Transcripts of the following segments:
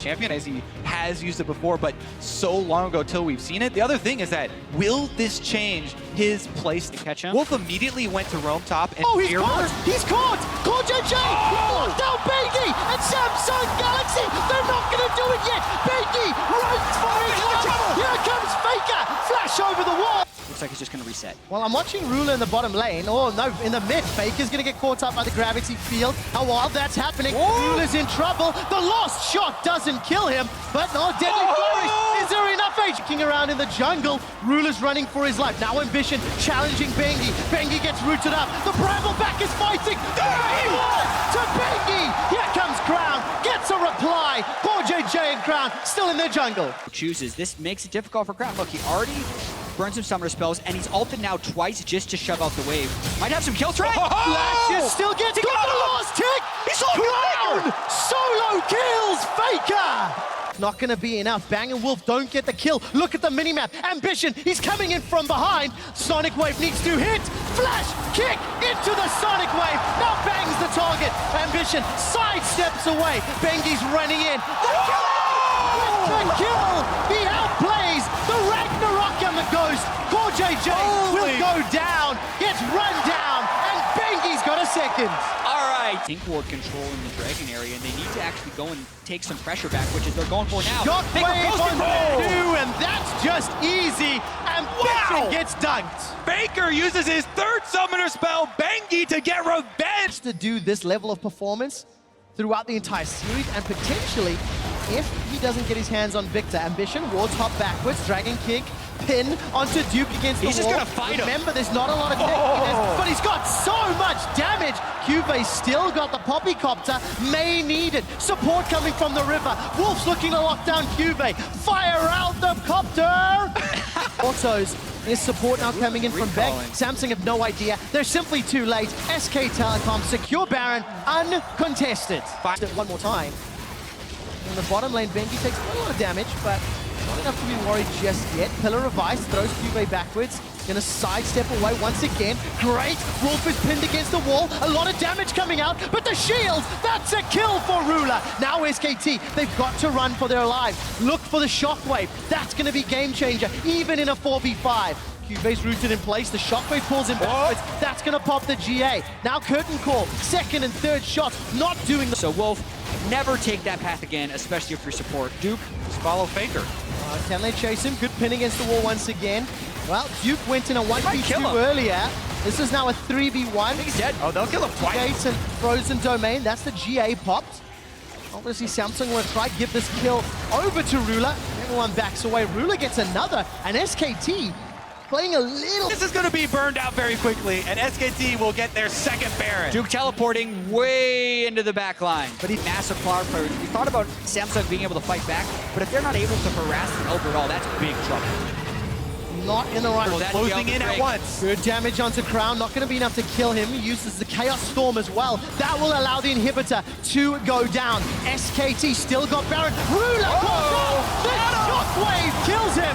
champion as he has used it before, but so long ago till we've seen it. The other thing is that, will this change his place to catch him? Wolf immediately went to roam top and he's caught! He's caught! JJ! Locked down Bengi and Samsung Galaxy! They're not gonna do it yet! Bengi runs for his life! Here comes Faker! Flash over the wall! Looks like he's just gonna reset. Well, I'm watching Rula in the bottom lane. Oh no, in the mid, Faker's gonna get caught up by the gravity field. How wild that's happening. Rula's in trouble. The lost shot doesn't kill him, but no, deadly flourish. Is there enough age? Kicking around in the jungle. Rula's running for his life. Now Ambition challenging Bengi. Bengi gets rooted up. The Brambleback is fighting. 3-1 to Bengi. Here comes Crown. Gets a reply. Poor JJ and Crown still in their jungle. Chooses. This makes it difficult for Crown. Look, he already burned some summoner spells, and he's ulted now twice just to shove out the wave. Might have some kill threat. Flashes still gets got the last tick. He's Crown solo kills Faker. Not gonna be enough. Bang and Wolf don't get the kill. Look at the minimap. Ambition, he's coming in from behind. Sonic Wave needs to hit. Flash, kick into the Sonic Wave. Now Bang's the target. Ambition sidesteps away. Bengi's running in. The kill! He outplays the Ragnarok and the Ghost. Poor JJ will go down, gets run down, and Bengi's got a second. All right. Think Ward controlling the Dragon area, and they need to actually go and take some pressure back, which is they're going for now. Shockwave on two, and that's just easy. Ambition gets dunked. Faker uses his third summoner spell, Bengi, to get revenge. To do this level of performance throughout the entire series, and potentially, if he doesn't get his hands on Victor, Ambition, Ward's hop backwards, Dragon Kick, pin onto Duke against the wall. He's just gonna fight him. Remember, there's not a lot of connectedness, but he's got so much damage. Cube's still got the Poppycopter, may need it. Support coming from the river. Wolf's looking to lock down Cube. Fire out the copter! Autos. There's support now coming in from Beck. Samsung have no idea. They're simply too late. SK Telecom secure Baron, uncontested. Fight it one more time. In the bottom lane, Bengi takes quite a lot of damage, but not enough to be worried just yet. Pillar of Ice throws Cube backwards. Gonna sidestep away once again. Great! Wolf is pinned against the wall. A lot of damage coming out, but the shield! That's a kill for Rula. Now SKT, they've got to run for their lives. Look for the shockwave. That's gonna be game changer, even in a 4v5. Cube's rooted in place, the shockwave pulls him backwards. That's gonna pop the GA. Now curtain call, second and third shots, not doing the... So Wolf, never take that path again, especially if you're support. Duke, just follow Faker. Can they chase him? Good pin against the wall once again. Well, Duke went in a 1v2 earlier. This is now a 3v1. He's dead. Oh, they'll kill him twice. Gates and Frozen Domain, that's the GA popped. Obviously, Samsung will try to give this kill over to Rula. Everyone backs away. Rula gets another, and SKT playing a little... This is going to be burned out very quickly, and SKT will get their second Baron. Duke teleporting way into the back line. But he's massive cloud players. We thought about Samsung being able to fight back, but if they're not able to harass the Elder at all, that's big trouble. Not in the right... Closing in at once. Good damage onto Crown. Not going to be enough to kill him. He uses the Chaos Storm as well. That will allow the inhibitor to go down. SKT still got Baron. Rula caught down. The shockwave kills him.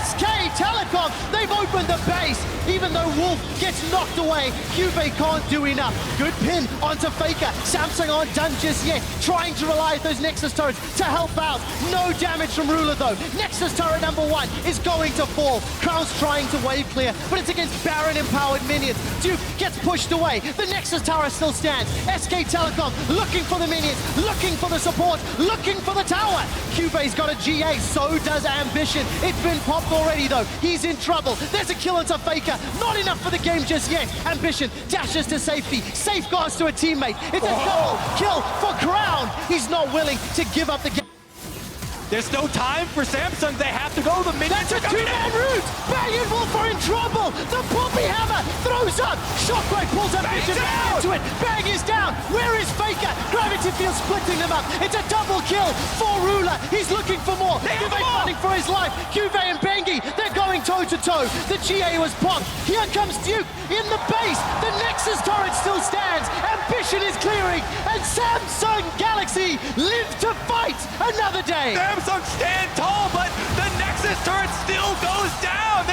SK Telecom, they've opened the base. Even though Wolf gets knocked away, Cube can't do enough. Good pin onto Faker. Samsung aren't done just yet. Trying to rely on those Nexus turrets to help out. No damage from Rula though. Nexus turret number 1 is going to fall. Crown's trying to wave clear, but it's against Baron empowered minions. Duke gets pushed away. The Nexus tower still stands. SK Telecom looking for the minions, looking for the support, looking for the tower. Cube's got a GA, so does Ambition. It's been popped already though. He's in trouble. There's a kill into Faker. Not enough for the game just yet. Ambition dashes to safety. Safeguards to a teammate. It's a double kill for Crown. He's not willing to give up the game. There's no time for Samsung. They have to go. The minions are coming in. That's a two-man route. Bang and Wolf are in trouble. The Poppy Hammer throws up. Shockwave pulls Ambition back into it. Bang is down. Where is Faker? Gravity Field splitting them up. It's a double kill for Rula. He's looking for more. Cube fighting for his life. Cube and Bengi, they're going toe-to-toe. The GA was popped. Here comes Duke in the base. The Nexus turret still stands. Ambition is clearing. And Samsung Galaxy live to fight another day. Samsung stand tall, but the Nexus turret still goes down.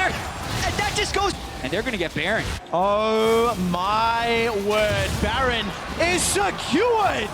And that just goes... And they're going to get Baron. Oh my word. Baron is secured.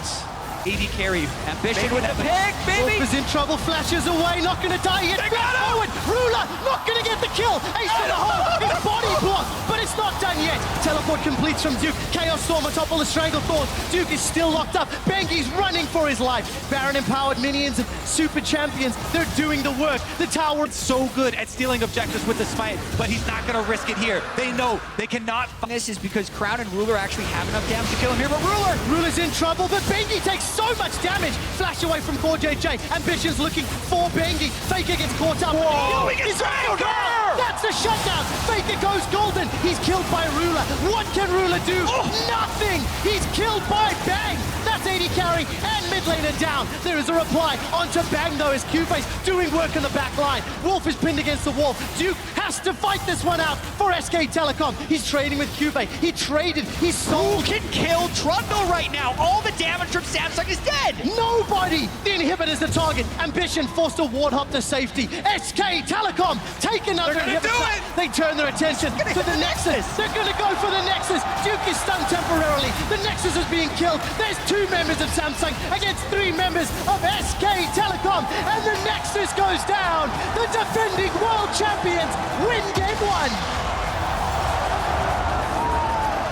AD carry. Ambition with a pick, baby! Wolf is in trouble, flashes away, not gonna die yet. They got him! Forward, Ruler, not gonna get the kill. Ace in the hole, his body block, but it's not done yet. Teleport completes from Duke. Chaos Storm atop all the Stranglethorns. Duke is still locked up. Bengi's running for his life. Baron empowered minions and super champions. They're doing the work. The tower So good at stealing objectives with the smite, but he's not gonna risk it here. They know they cannot. This is because Crown and Ruler actually have enough damage to kill him here, but Ruler's in trouble, but Bengi takes so much damage. Flash away from Core JJ. Ambition's looking for Bengi. Faker gets caught up. Whoa, he gets He's right Faker! there. That's the shutdown. Faker goes golden. He's killed by Ruler. What can Ruler do? Nothing. He's killed by Bang. That's AD carry and mid laner down. There is a reply onto Bang though as Q-Face doing work on the back line. Wolf is pinned against the wall. Duke has to fight this one out for SK Telecom. He's trading with Q-Face. He traded. He sold. who can kill Trundle right now? All the damage from Samsung is dead! Nobody! The inhibitor's the target. Ambition forced to ward hop to safety. SK Telecom take another They're gonna inhibitor. do it! They turn their attention to the Nexus. They're gonna go for the Nexus. Duke is stunned temporarily. The Nexus is being killed. There's 2 members of Samsung against 3 members of SK Telecom. And the Nexus goes down. The defending world champions win game 1.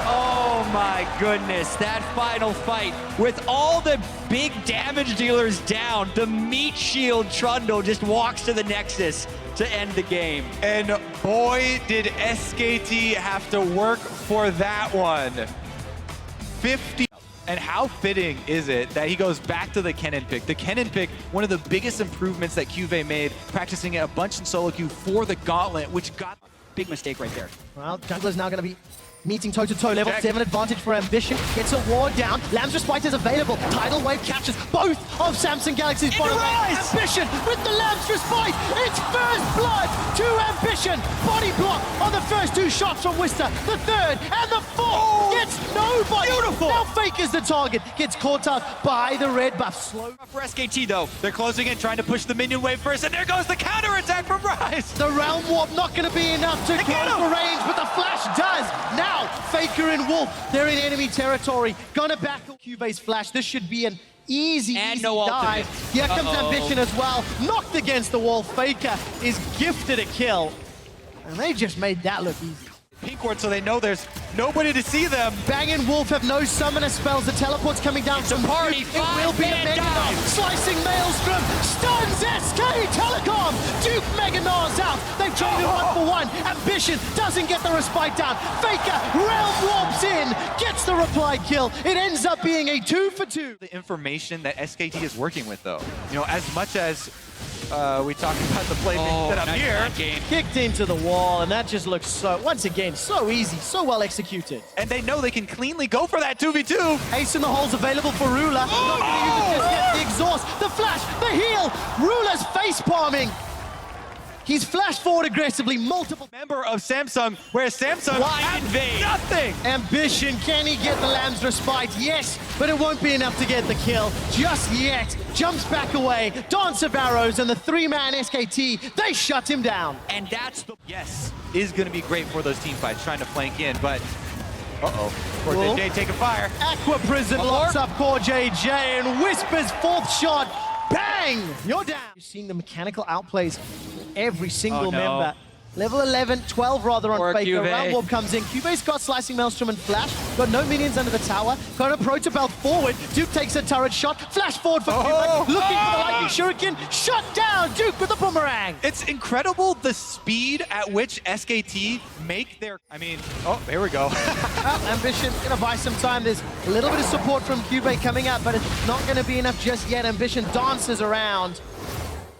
Oh my goodness, that final fight with all the big damage dealers down, the meat shield Trundle just walks to the Nexus to end the game. And boy, did SKT have to work for that one. 50. And how fitting is it that he goes back to the Kennen pick? The Kennen pick, one of the biggest improvements that QV made, practicing it a bunch in solo queue for the Gauntlet, which got... Big mistake right there. Well, Jungler's now going to be meeting toe-to-toe. Level 7 advantage for Ambition. Gets a ward down. Lamb's Respite is available. Tidal Wave captures both of Samsung Galaxy's bottom lane. Ambition with the Lamb's Respite. It's first blood to Ambition. Body block on the first 2 shots from Wister. The third and the fourth gets nobody. Beautiful. Now Fake is the target. Gets caught up by the red buff. Slow. For SKT though, they're closing in, trying to push the minion wave first, and there goes the counterattack from Rise! The Realm Warp not going to be enough to close the range, but the Flash does. Now, Faker and Wolf, they're in enemy territory. Gonna back Q-Base Flash. This should be an easy And easy no dive. ultimate. Here comes Ambition as well. Knocked against the wall. Faker is gifted a kill. And they just made that look easy. Pink ward, so they know there's nobody to see them. Bang and Wolf have no summoner spells. The teleport's coming down from party. Duke. It will be a Five-man Mega dive. Knife. Slicing Maelstrom. Stuns SK Telecom. Duke Mega Knar's out. They've traded 1 for 1. Ambition doesn't get the respite down. Faker Realm Warps in. Gets the reply kill. It ends up being a 2 for 2. The information that SKT is working with though. You know, as much as we talked about the play set up here. Game. Kicked into the wall, and that just looks so, once again, so easy, so well executed. And they know they can cleanly go for that 2v2. Ace in the hole's available for Ruler. Not gonna use it just yet. The exhaust, the flash, the heal. Ruler's face palming. He's flashed forward aggressively, multiple. Member of Samsung, where Samsung Why had invade? nothing. Ambition, can he get the Lamb's Respite? Yes, but it won't be enough to get the kill just yet. Jumps back away, Dance of Arrows, and the 3-man SKT, they shut him down. And that's the... Yes, is going to be great for those team fights, trying to flank in, but uh-oh. Core Well, JJ taking fire. Aqua Prison locks up Core JJ and Whisper's 4th shot. Bang! You're down. You're seeing the mechanical outplays every single member. Level 11, 12 rather on Or Faker. QV. Realm Warp comes in. QV's got Slicing Maelstrom and Flash. Got no minions under the tower. Got a Protobelt forward. Duke takes a turret shot. Flash forward for QV. Looking for the Lightning Shuriken. Shut down. Duke with the boomerang. It's incredible the speed at which SKT make their... I mean, oh, there we go. Well, Ambition gonna buy some time. There's a little bit of support from QV coming out, but it's not gonna be enough just yet. Ambition dances around.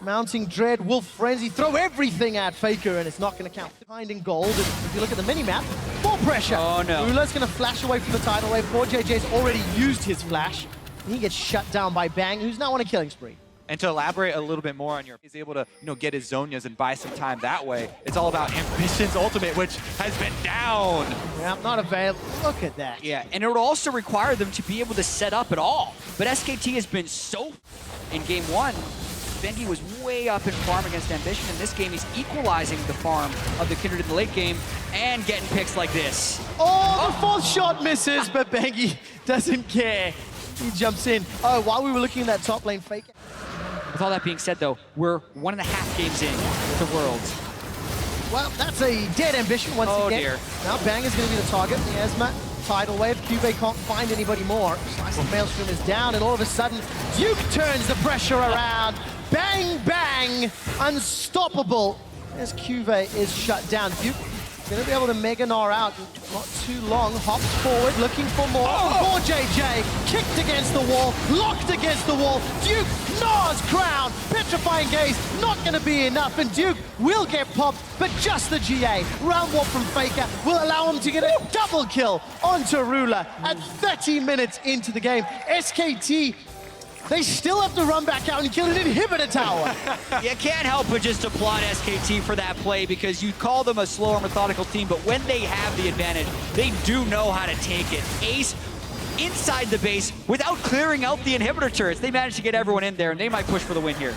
Mounting Dread, Wolf Frenzy, throw everything at Faker, and it's not going to count. Behind in gold, and if you look at the mini-map, more pressure. Oh, no. Ruler's going to flash away from the tidal wave. 4JJ's already used his flash. And he gets shut down by Bang, who's now on a killing spree. And to elaborate a little bit more on he's able to, get his Zonias and buy some time that way. It's all about Ambition's ultimate, which has been down. Yeah, not available. Look at that. Yeah, and it would also require them to be able to set up at all. But SKT has been so... In game 1, Bengi was way up in farm against Ambition. In this game, he's equalizing the farm of the Kindred in the late game and getting picks like this. Oh, the 4th shot misses, but Bengi doesn't care. He jumps in. Oh, while we were looking at that top lane fake. With all that being said, though, we're 1.5 games in to Worlds. Well, that's a dead ambition once again. Oh, dear. Now Bang is going to be the target. The Esma, tidal wave. Cuvée can't find anybody more. Slice of Maelstrom is down, and all of a sudden, Duke turns the pressure around. Bang, bang, unstoppable. As Cuvée is shut down. Duke going to be able to Mega Gnar out. Not too long. Hops forward, looking for more. For JJ, kicked against the wall, locked against the wall. Duke gnaws crown. Petrifying gaze, not going to be enough, and Duke will get popped, but just the GA. Round warp from Faker will allow him to get a double kill onto Ruler at 30 minutes into the game. SKT, they still have to run back out and kill an inhibitor tower. You can't help but just applaud SKT for that play, because you call them a slower, methodical team, but when they have the advantage, they do know how to take it. Ace inside the base without clearing out the inhibitor turrets. They managed to get everyone in there, and they might push for the win here.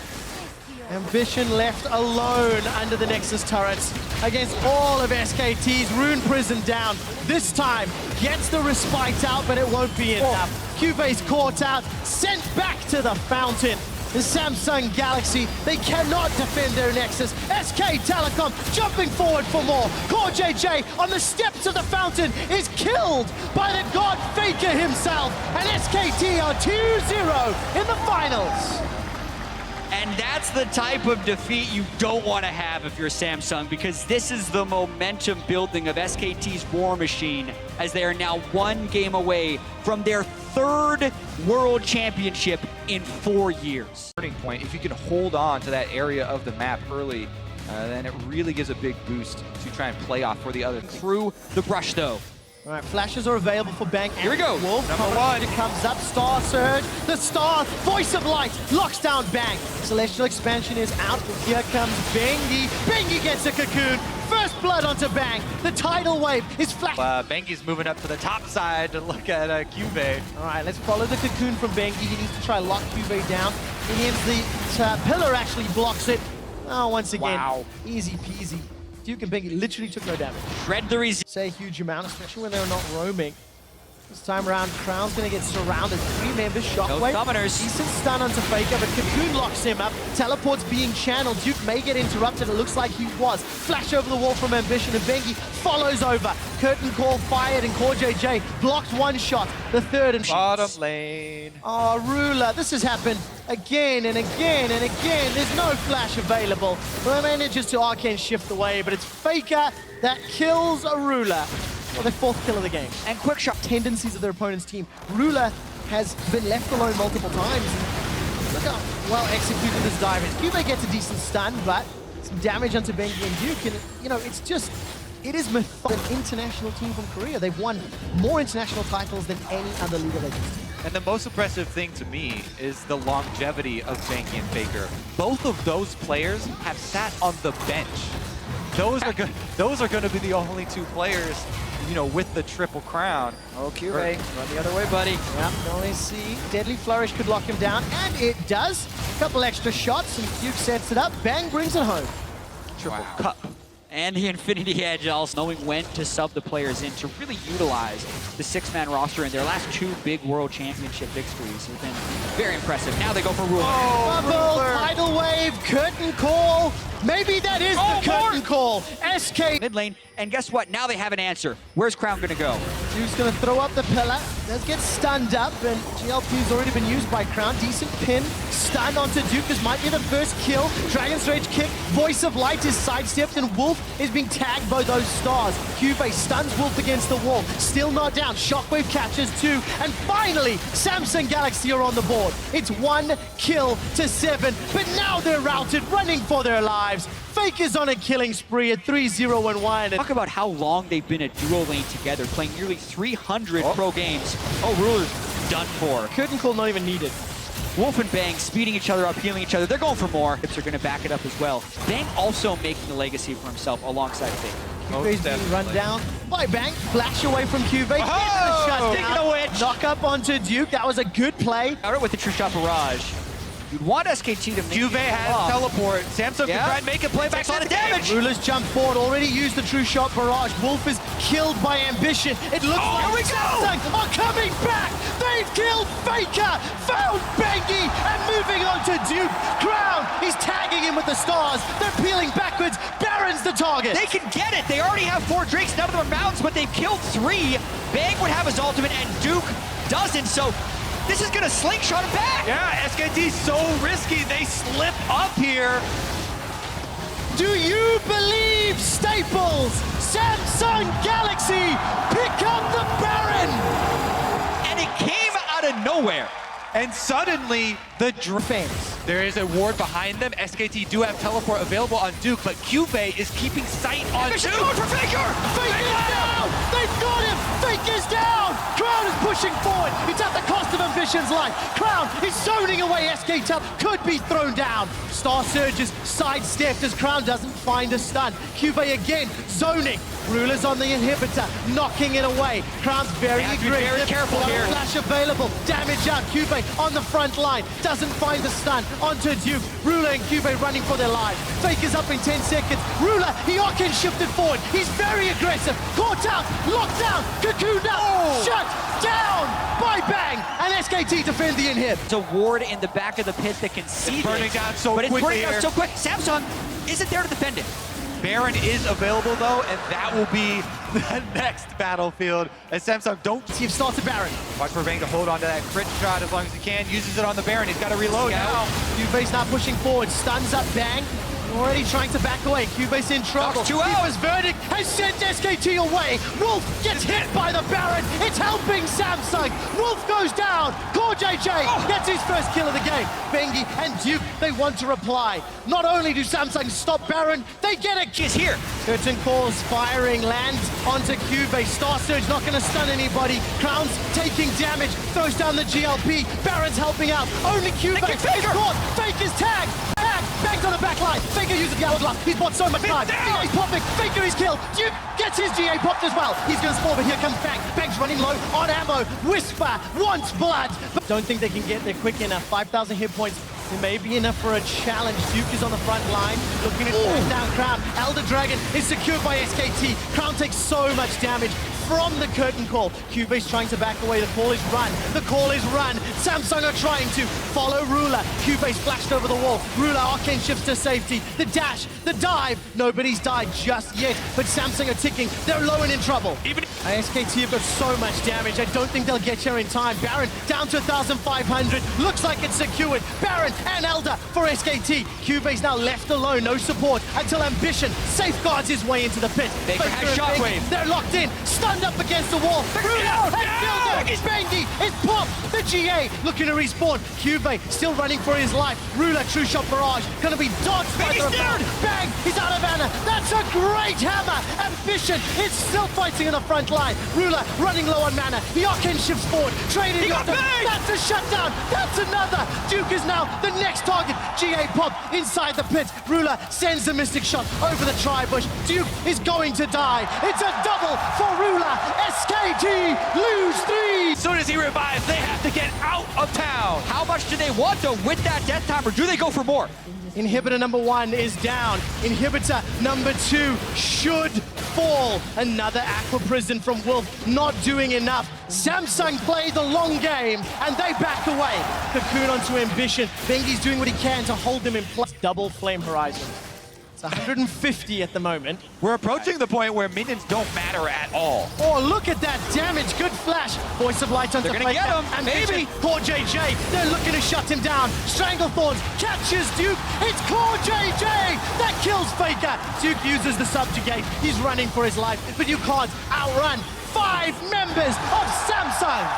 Ambition left alone under the Nexus turrets against all of SKT's. Rune Prison down. This time gets the respite out, but it won't be enough. Cuvé's caught out, sent back to the fountain. The Samsung Galaxy, they cannot defend their Nexus. SK Telecom jumping forward for more. Core JJ on the steps of the fountain is killed by the God Faker himself. And SKT are 2-0 in the finals. And that's the type of defeat you don't want to have if you're Samsung, because this is the momentum building of SKT's War Machine, as they are now 1 game away from their 3rd World Championship in 4 years. Turning point, if you can hold on to that area of the map early, then it really gives a big boost to try and play off for the other. Through the brush, though. All right, flashes are available for Bang. Here we go. Wolf. Number 1. It comes up. Star Surge. The Star. Voice of Light. Locks down Bang. Celestial Expansion is out. Here comes Bengi. Bengi gets a cocoon. First blood onto Bang. The tidal wave is flash. Bengi's moving up to the top side to look at Cuvée. All right, let's follow the cocoon from Bengi. He needs to try to lock Cuvée down. In the end, the pillar actually blocks it. Oh, once again, Wow. Easy peasy. Duke and Bengi literally took no damage. Shred the resist. Say a huge amount, especially when they're not roaming. This time around, Crown's gonna get surrounded. 3 members, Shockwave. summoners. Decent stun onto Faker, but Cocoon locks him up. Teleport's being channeled. Duke may get interrupted. It looks like he was. Flash over the wall from Ambition, and Bengi follows over. Curtain Call fired, and Core JJ blocked 1 shot. The 3rd and Bottom lane. Oh, Ruler, this has happened again and again and again. There's no flash available. Well, manages to arcane shift away, but it's Faker that kills a Ruler. Well, their 4th kill of the game. And quick shot tendencies of their opponent's team. Ruler has been left alone multiple times. Look how well executed this dive is. Cuvée gets a decent stun, but some damage onto Bengi and Duke. And, you know, it's just, it is an international team from Korea. They've won more international titles than any other League of Legends team. And the most impressive thing to me is the longevity of Bengi and Faker. Both of those players have sat on the bench. Those are going to be the only 2 players, you know, with the triple crown. Oh, Cuvée, run the other way, buddy. Yep, only see Deadly Flourish could lock him down, and it does. A couple extra shots, and Duke sets it up. Bang brings it home. Triple cup. And the Infinity Edge, also knowing when to sub the players in to really utilize the 6-man roster in their last 2 big World Championship victories. Have been very impressive. Now they go for Ruler. Bubble, tidal wave, curtain call. Maybe that is the curtain call. SK. Mid lane, and guess what? Now they have an answer. Where's Crown gonna go? Duke's gonna throw up the pillar. Does get stunned up, and GLP's already been used by Crown. Decent pin, stun onto Duke. This might be the first kill. Dragon's Rage kick. Voice of Light is sidestepped, and Wolf is being tagged by those stars. Cuvée stuns Wolf against the wall. Still not down. Shockwave catches 2, and finally, Samsung Galaxy are on the board. It's 1 kill to 7, but now they're routed, running for their lives. Fake is on a killing spree at 3-0-1. Talk about how long they've been a duo lane together, playing nearly 300 pro games. Oh, Ruler's done for. Curtain call not even needed. Wolf and Bang speeding each other up, healing each other. They're going for more. Hips are going to back it up as well. Bang also making a legacy for himself alongside Fake. Cuvé's being run down by Bang. Flash away from Cuvée. Gets the shut Taking a down. witch. Knock up onto Duke. That was a good play. Out with the True Shot Barrage. You'd want SKT to make Juve has teleport. Samsung can try and make a play back. Takes a lot of damage. Rulers jump forward, already used the true shot barrage. Wolf is killed by Ambition. It looks like Samsung are coming back. They've killed Faker, found Bengi, and moving on to Duke. Crown, he's tagging him with the stars. They're peeling backwards. Baron's the target. They can get it. They already have 4 drakes. None of them are mountains, but they've killed 3. Bang would have his ultimate, and Duke doesn't. So this is going to slingshot him back. Yeah, SKT's so risky. They slip up here. Do you believe, Staples? Samsung Galaxy pick up the Baron. And it came out of nowhere. And suddenly, the fans. There is a ward behind them. SKT do have teleport available on Duke, but Cube is keeping sight on Duke. Going for Faker! Faker's down! They've got him! Faker's down! Crown is pushing forward. It's at the cost of Ambition's life. Crown is zoning away. SKT could be thrown down. Star Surges sidestepped as Crown doesn't find a stun. Cube again zoning. Rulers on the inhibitor, knocking it away. Crown's very aggressive. Very careful here. Flash available. Damage out. Cube on the front line. Doesn't find the stun. Onto Duke. Ruler and Cube running for their lives. Faker's up in 10 seconds. Ruler, he Arcane shifted forward. He's very aggressive. Caught out. Locked down. Cocooned out. Shut down by Bang. And SKT defend the inhib. It's a ward in the back of the pit that can see It's burning down so but it's quickly burning down here. so quick. Samsung isn't there to defend it. Baron is available though, and that will be the next battlefield. As Samsung don't You've started Baron. watch for Bang to hold on to that crit shot as long as he can. Uses it on the Baron. He's got to reload now. Cube's now pushing forward. Stuns up Bang. Already trying to back away. Cube's in trouble. Knocks 2 out. Tifa's verdict has sent SKT away. Wolf gets hit by the Baron. It's helping Samsung. Wolf goes down. Core JJ gets his first kill of the game. Bengi and Duke, they want to reply. Not only do Samsung stop Baron, they get a kiss here. Curtain calls firing, lands onto Cube. Star Surge not going to stun anybody. Crown's taking damage, throws down the GLP. Baron's helping out. Only Cube is caught. Faker's tagged. Banged on the back line. Faker uses the hourglass. He's bought so much time. He's popping. Faker is killed. Duke gets his GA popped as well. He's going to spawn, but here comes Bang. Bang's running low on ammo. Whisper wants blood. But don't think they can get there quick enough. 5,000 hit points. It may be enough for a challenge. Duke is on the front line, looking at pulling down Crown. Elder Dragon is secured by SKT. Crown takes so much damage from the curtain call. Cube's trying to back away. The call is run. The call is run. Samsung are trying to follow Ruler. Cube's flashed over the wall. Ruler Arcane shifts to safety. The dash, the dive. Nobody's died just yet, but Samsung are ticking. They're low and in trouble. Even SKT have got so much damage. I don't think they'll get here in time. Baron down to 1,500. Looks like it's secured. Baron and Elder for SKT. Cube's now left alone. No support until Ambition safeguards his way into the pit. Faker has Shockwave. They're locked in. Stunned up against the wall. Bengi is popped. The GA looking to respawn. Cube still running for his life. Ruler, true shot barrage. Gonna be dodged by the rebound. Bang! He's out of mana. That's a great hammer. Ambition is still fighting in the front line. Ruler running low on mana. The Arcane shifts forward. Trading got them. That's a shutdown. That's another. Duke is now the next target. GA pop inside the pit. Ruler sends the Mystic shot over the tri-bush. Duke is going to die. It's a double for Ruler. SKT lose 3. As soon as he revives, they have to get out of town. How much do they want though with that death time, or do they go for more? Inhibitor number 1 is down. Inhibitor number 2 should fall. Another Aqua Prison from Wolf, not doing enough. Samsung play the long game, and they back away. Cocoon onto Ambition. Bengi's doing what he can to hold them in place. Double Flame Horizon. It's 150 at the moment. We're approaching the point where minions don't matter at all. Oh, look at that damage. Good flash. Voice of Light onto They're gonna get him. Ambition. Maybe. Core JJ. They're looking to shut him down. Stranglethorns catches Duke. It's Core JJ that kills Faker. Duke uses the subjugate. He's running for his life, but you can't outrun 5 members of Samsung.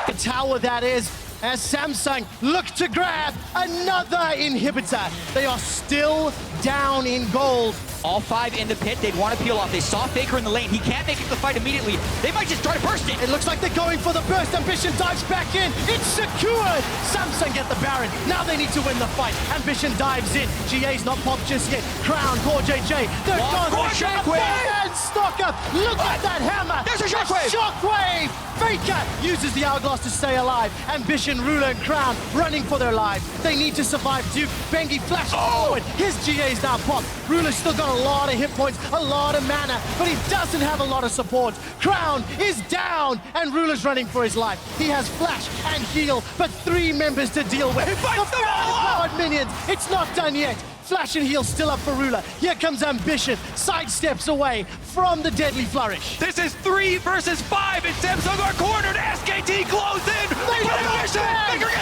The tower that is, as Samsung look to grab another inhibitor. They are still down in gold. All 5 in the pit, they'd want to peel off. They saw Faker in the lane. He can't make it to the fight immediately. They might just try to burst it. It looks like they're going for the burst. Ambition dives back in. It's secured. Samsung get the Baron. Now they need to win the fight. Ambition dives in. GA's not popped just yet. Crown, Core JJ. They're gone. And stock up. Look at that hammer. There's a shockwave. Shockwave. Faker uses the hourglass to stay alive. Ambition, Ruler, and Crown running for their lives. They need to survive. Duke, Bengi flashes forward. His GA's now popped. Ruler's still got a lot of hit points, a lot of mana, but he doesn't have a lot of support. Crown is down, and Ruler's running for his life. He has flash and heal, but 3 members to deal with. The powered minions, it's not done yet. Flash and heal still up for Ruler. Here comes Ambition, sidesteps away from the deadly flourish. This is 3 versus 5, and Samsung are cornered. SKT close in.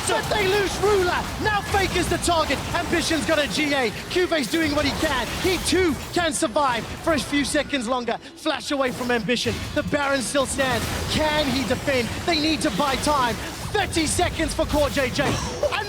But they lose Ruler. Now Faker's the target. Ambition's got a GA. Cuve's doing what he can. He too can survive for a few seconds longer. Flash away from Ambition. The Baron still stands. Can he defend? They need to buy time. 30 seconds for Core JJ.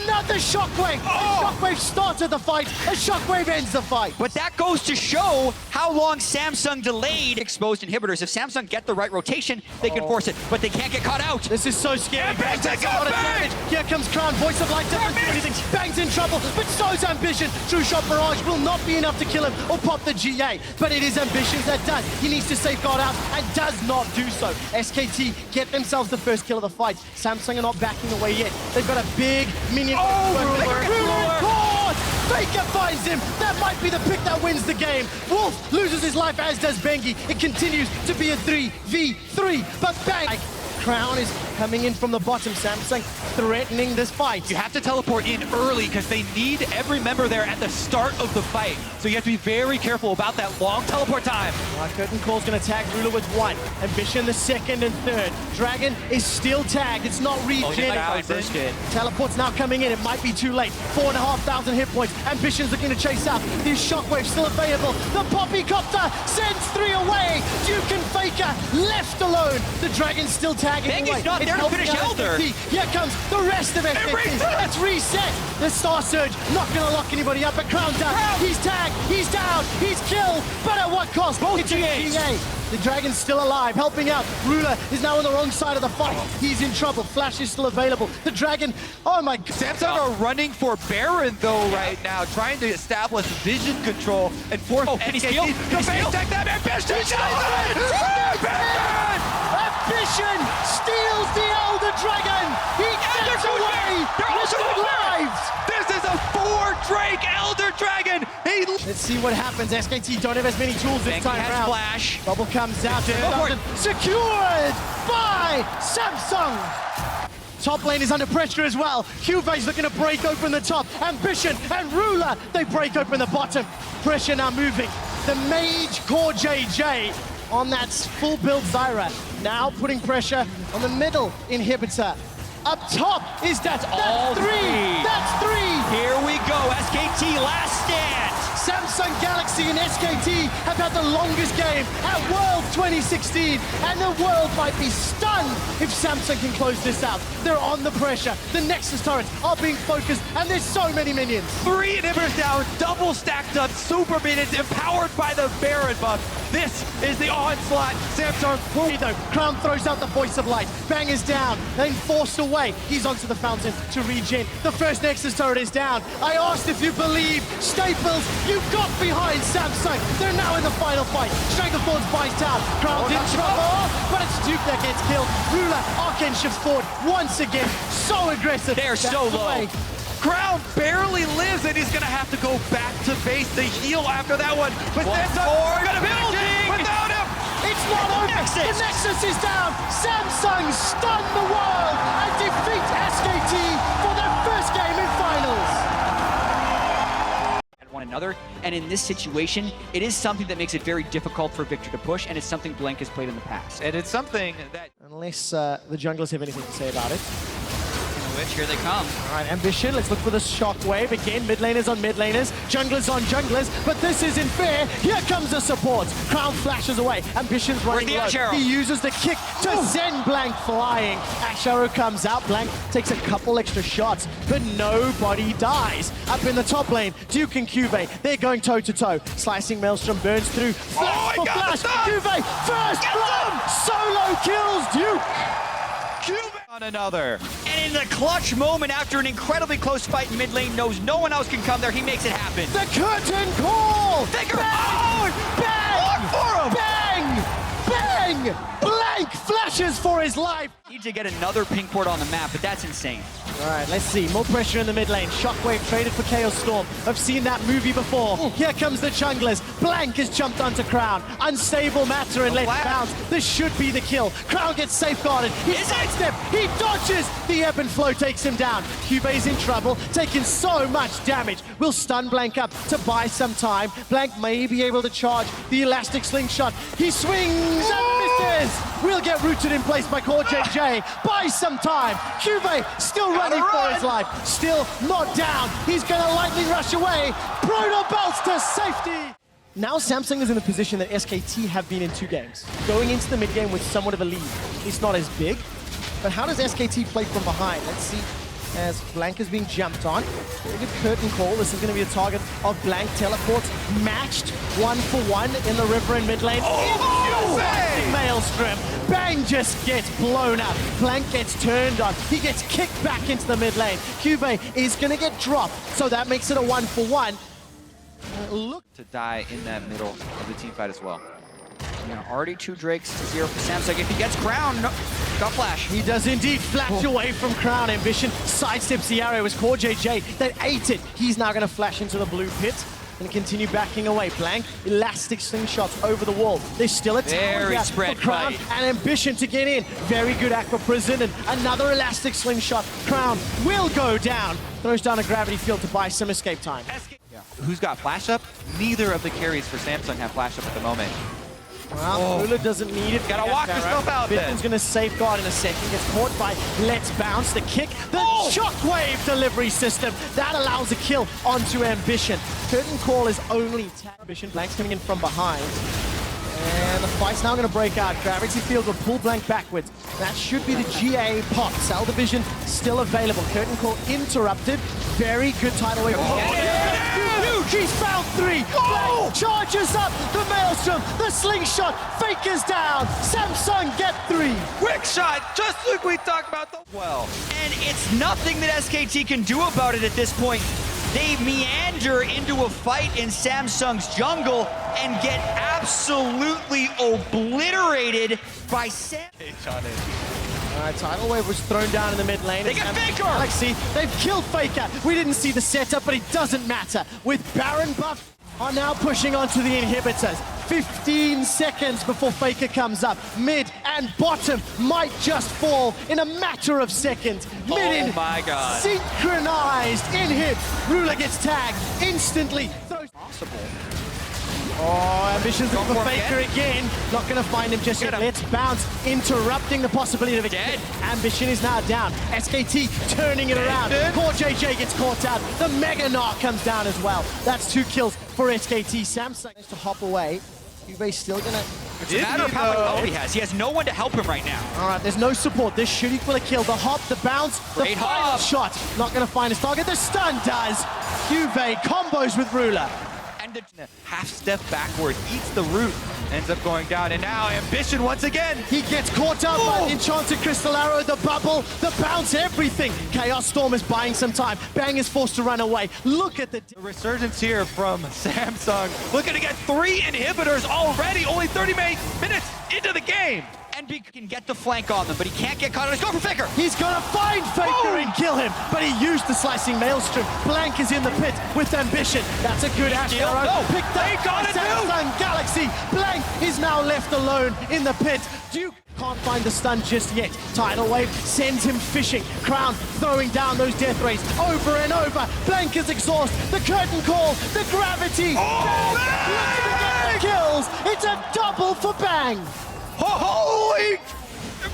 Another shockwave. A shockwave started the fight. A shockwave ends the fight. But that goes to show how long Samsung delayed exposed inhibitors. If Samsung get the right rotation, they can force it, but they can't get caught out. This is so scary. Bang takes a lot of damage. Here comes Crown. Voice of Light doesn't do anything. Bang's in trouble, but so's Ambition. True Shot Barrage will not be enough to kill him or pop the GA, but it is Ambition that does. He needs to safeguard out and does not do so. SKT get themselves the first kill of the fight. Samsung are not backing away yet. They've got a big minion. Ruler caught! Faker finds him. That might be the pick that wins the game. Wolf loses his life, as does Bengi. It continues to be a 3v3, but Bang! Crown is coming in from the bottom. Samsung threatening this fight. You have to teleport in early because they need every member there at the start of the fight. So you have to be very careful about that long teleport time. Curtain Call's going to tag Ruler with 1. Ambition the 2nd and 3rd. Dragon is still tagged. It's not regen. Teleport's now coming in. It might be too late. 4,500 hit points. Ambition's looking to chase out. His shockwave still available. The Poppycopter sends 3 away. Duke and Faker left alone. The Dragon's still tagging Bengi's away. not there to finish Elder. Here comes the rest of it. It's reset. The Star Surge not going to lock anybody up, but Crown down. He's tagged. He's down. He's killed. But at what cost? Both GA. The Dragon's still alive, helping out. Ruler is now on the wrong side of the fight. He's in trouble. Flash is still available. The Dragon, oh my God. Samsung are running for Baron though right now, trying to establish vision control and force SKT to fail tech that Ambition. Ambition steals the Elder Dragon. He gets away with lives. This is a 4 Drake Elder Dragon. Let's see what happens. SKT don't have as many tools this time around. Flash. Bubble comes out. Secured by Samsung. Top lane is under pressure as well. Cuve's looking to break open the top. Ambition and Ruler, they break open the bottom. Pressure now moving. The Mage Core JJ on that full build Zyra. Now putting pressure on the middle inhibitor. Up top is that's 3. That's 3. Here we go. SKT last stand. Samsung Galaxy and SKT have had the longest game at World 2016, and the world might be stunned if Samsung can close this out. They're on the pressure. The Nexus turrets are being focused, and there's so many minions. 3 inhibitors down, double stacked up, super minions empowered by the Baron buff. This is the onslaught. Samsung though. Crown throws out the Voice of Light. Bang is down, then forced away. He's onto the fountain to regen. The first Nexus turret is down. I asked if you believe. Staples, you got behind Samsung. They're now in the final fight. Stranglethorns buys down. Crown's in trouble, but it's Duke that gets killed. Ruler, Arcane shifts forward once again. So aggressive. They're so low. Crown barely lives, and he's gonna have to go back to base to heal after that one. But Samsung gonna building without him. It's not over. The Nexus is down. Samsung stun the world and defeat SKT for their first game in finals. One another, and in this situation, it is something that makes it very difficult for Victor to push, and it's something Blank has played in the past. And it's something that... Unless the junglers have anything to say about it. Switch, here they come. All right, Ambition, let's look for the shockwave. Again, mid laners on mid laners, junglers on junglers, but this isn't fair. Here comes the support. Crown flashes away. Ambition's running low. He uses the kick to send Blank flying. Ash Arrow comes out. Blank takes a couple extra shots, but nobody dies. Up in the top lane, Duke and Cuvee, they're going toe-to-toe. Slicing Maelstrom burns through. Flash for flash. Cuvee, first blood. Solo kills Duke. On another. And in the clutch moment, after an incredibly close fight in mid lane, knows no one else can come there, he makes it happen. The curtain call! Figure Bang! Bang! Look for him! Bang! Bang! Blank flashes for his life. Need to get another pink port on the map, but that's insane. All right, let's see. More pressure in the mid lane. Shockwave traded for Chaos Storm. I've seen that movie before. Here comes the junglers. Blank has jumped onto Crown. Unstable matter and left bounce. This should be the kill. Crown gets safeguarded. He sidestep. He dodges. The ebb and flow takes him down. Cube's in trouble, taking so much damage. Will stun Blank up to buy some time. Blank may be able to charge the elastic slingshot. He swings and misses. We'll get rooted in place by Core JJ. Buy some time. Cube still running for his life. Still not down. He's going to lightning rush away. Bruno belts to safety. Now Samsung is in the position that SKT have been in 2 games. Going into the mid game with somewhat of a lead. It's not as big, but how does SKT play from behind? Let's see. As Blank is being jumped on. Very good curtain call. This is going to be a target of Blank. Teleports matched 1-for-1 in the river in mid lane. Maelstrom. Bang just gets blown up. Blank gets turned on. He gets kicked back into the mid lane. Cube is going to get dropped, so that makes it a 1-for-1. Look to die in that middle of the team fight as well. Now, already 2 Drakes to 0 for Samsung. If he gets Crown, no, got flash. He does indeed flash away from Crown. Ambition sidesteps the arrow. It was Core JJ that ate it. He's now going to flash into the blue pit and continue backing away. Blank, elastic slingshots over the wall. There's still a tower here for Crown and Ambition to get in. Very good Aqua Prison and another elastic slingshot. Crown will go down. Throws down a gravity field to buy some escape time. Who's got flash up? Neither of the carries for Samsung have flash up at the moment. Well, Ula doesn't need it. Gotta walk yourself out then. Bitman's gonna safeguard in a second. Gets caught by Let's Bounce. The kick, the shockwave delivery system. That allows a kill onto Ambition. Curtain call is only Ambition. Blank's coming in from behind. And the fight's now gonna break out. Gravity field will pull Blank backwards. That should be the GA pop. Cell Division still available. Curtain call interrupted. Very good tidal wave. He's found 3. Blank charges up the Maelstrom. The slingshot. Faker's down. Samsung get 3. Quick shot, just like we talked about well. And it's nothing that SKT can do about it at this point. They meander into a fight in Samsung's jungle and get absolutely obliterated by Sam. Alright, tidal wave was thrown down in the mid lane. They get Faker! Galaxy, they've killed Faker. We didn't see the setup, but it doesn't matter. With Baron buff are now pushing onto the inhibitors. 15 seconds before Faker comes up. Mid and bottom might just fall in a matter of seconds. Mid my God. Synchronized inhib. Ruler gets tagged instantly. Throws Possible. Oh, Ambition's looking for Faker again. Not going to find him just yet. Let's Bounce, interrupting the possibility of a dead. Ambition is now down. SKT turning it around. Core JJ gets caught out. The Mega Narc comes down as well. That's 2 kills for SKT. Samsung has to hop away. Cube's still going to... It's a matter of how much gold he has. He has no one to help him right now. All right, there's no support. This should equal a kill. The hop, the bounce, the final shot. Not going to find his target. The stun does. Cube combos with Ruler. Half step backward, eats the root, ends up going down, and now Ambition once again. He gets caught up by Enchanted Crystal Arrow, the bubble, the bounce, everything. Chaos Storm is buying some time. Bang is forced to run away. Look at the resurgence here from Samsung. Looking to get 3 inhibitors already, only 30 minutes into the game. And he can get the flank on them, but he can't get caught. Let's go for Faker. He's gonna find Faker and kill him, but he used the slicing Maelstrom. Blank is in the pit with Ambition. That's a good Ash arrow. Picked up by Samsung Galaxy. Blank is now left alone in the pit. Duke can't find the stun just yet. Tidal wave sends him fishing. Crown throwing down those death rays over and over. Blank is exhausted. The curtain call, the gravity. Bang! Kills. It's a double for Bang. Holy!